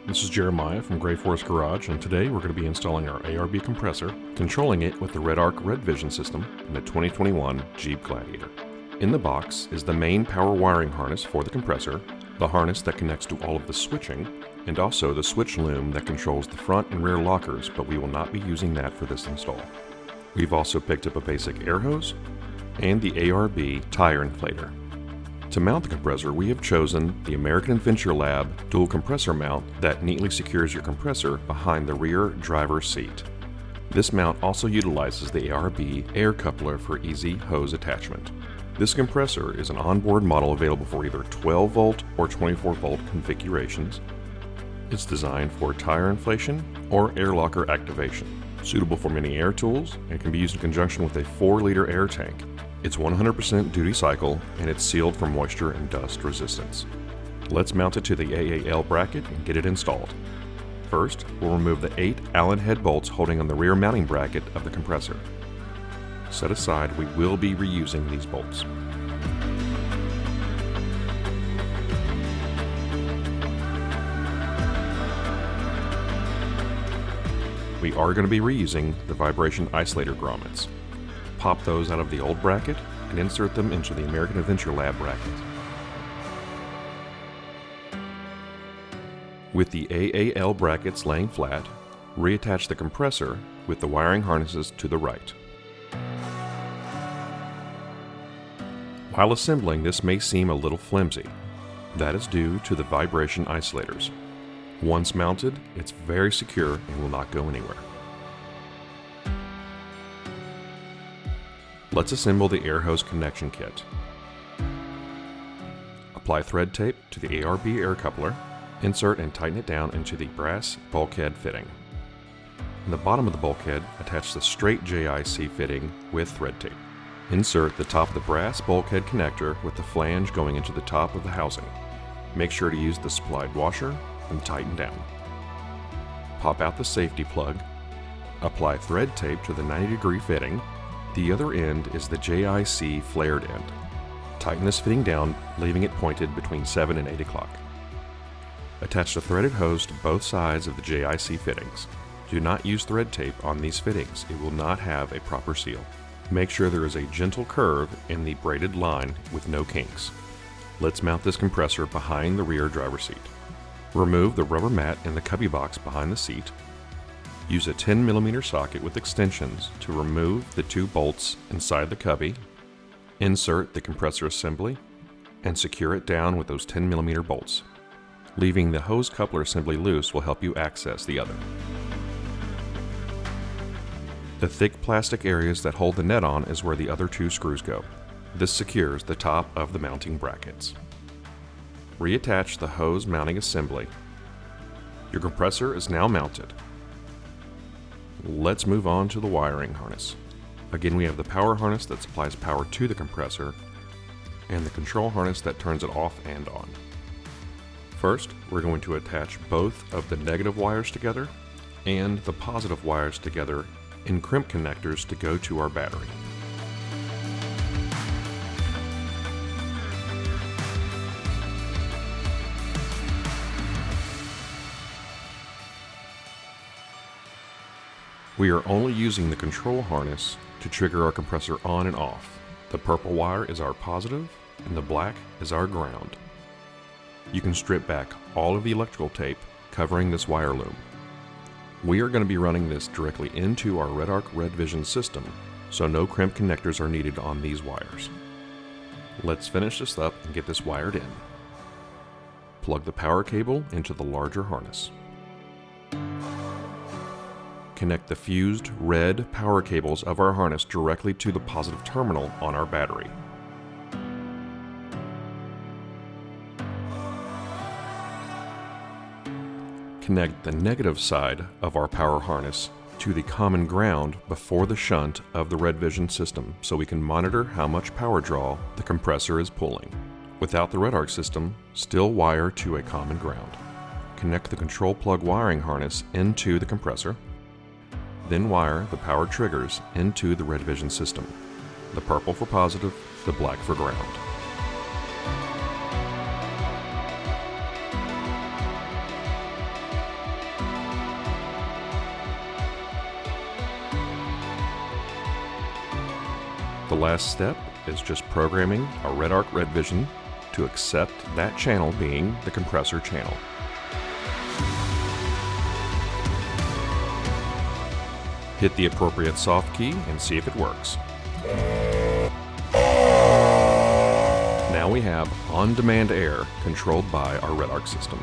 This is Jeremiah from Gray Forest Garage, and today we're going to be installing our ARB compressor, controlling it with the REDARC REDVISION system in the 2021 Jeep Gladiator. In the box is the main power wiring harness for the compressor, the harness that connects to all of the switching, and also the switch loom that controls the front and rear lockers, but we will not be using that for this install. We've also picked up a basic air hose and the ARB tire inflator. To mount the compressor, we have chosen the American Adventure Lab Dual Compressor mount that neatly secures your compressor behind the rear driver's seat. This mount also utilizes the ARB air coupler for easy hose attachment. This compressor is an onboard model available for either 12 volt or 24 volt configurations. It's designed for tire inflation or air locker activation, suitable for many air tools, and can be used in conjunction with a 4-liter air tank. It's 100% duty cycle, and it's sealed for moisture and dust resistance. Let's mount it to the AAL bracket and get it installed. First, we'll remove the 8 Allen head bolts holding on the rear mounting bracket of the compressor. Set aside, we will be reusing these bolts. We are going to be reusing the vibration isolator grommets. Pop those out of the old bracket and insert them into the American Adventure Lab bracket. With the AAL brackets laying flat, reattach the compressor with the wiring harnesses to the right. While assembling, this may seem a little flimsy. That is due to the vibration isolators. Once mounted, it's very secure and will not go anywhere. Let's assemble the air hose connection kit. Apply thread tape to the ARB air coupler. Insert and tighten it down into the brass bulkhead fitting. In the bottom of the bulkhead, attach the straight JIC fitting with thread tape. Insert the top of the brass bulkhead connector with the flange going into the top of the housing. Make sure to use the supplied washer and tighten down. Pop out the safety plug. Apply thread tape to the 90-degree fitting. The other end is the JIC flared end. Tighten this fitting down, leaving it pointed between 7 and 8 o'clock. Attach the threaded hose to both sides of the JIC fittings. Do not use thread tape on these fittings. It will not have a proper seal. Make sure there is a gentle curve in the braided line with no kinks. Let's mount this compressor behind the rear driver's seat. Remove the rubber mat in the cubby box behind the seat. Use a 10mm socket with extensions to remove the 2 bolts inside the cubby. Insert the compressor assembly and secure it down with those 10mm bolts. Leaving the hose coupler assembly loose will help you access the other. The thick plastic areas that hold the net on is where the other 2 screws go. This secures the top of the mounting brackets. Reattach the hose mounting assembly. Your compressor is now mounted. Let's move on to the wiring harness. Again, we have the power harness that supplies power to the compressor and the control harness that turns it off and on. First, we're going to attach both of the negative wires together and the positive wires together in crimp connectors to go to our battery. We are only using the control harness to trigger our compressor on and off. The purple wire is our positive and the black is our ground. You can strip back all of the electrical tape covering this wire loom. We are going to be running this directly into our REDARC REDVISION system, so no crimp connectors are needed on these wires. Let's finish this up and get this wired in. Plug the power cable into the larger harness. Connect the fused red power cables of our harness directly to the positive terminal on our battery. Connect the negative side of our power harness to the common ground before the shunt of the REDVISION system so we can monitor how much power draw the compressor is pulling. Without the REDARC system, still wire to a common ground. Connect the control plug wiring harness into the compressor. Then wire the power triggers into the REDVISION system. The purple for positive, the black for ground. The last step is just programming our REDARC REDVISION to accept that channel being the compressor channel. Hit the appropriate soft key and see if it works. Now we have on-demand air controlled by our REDARC system.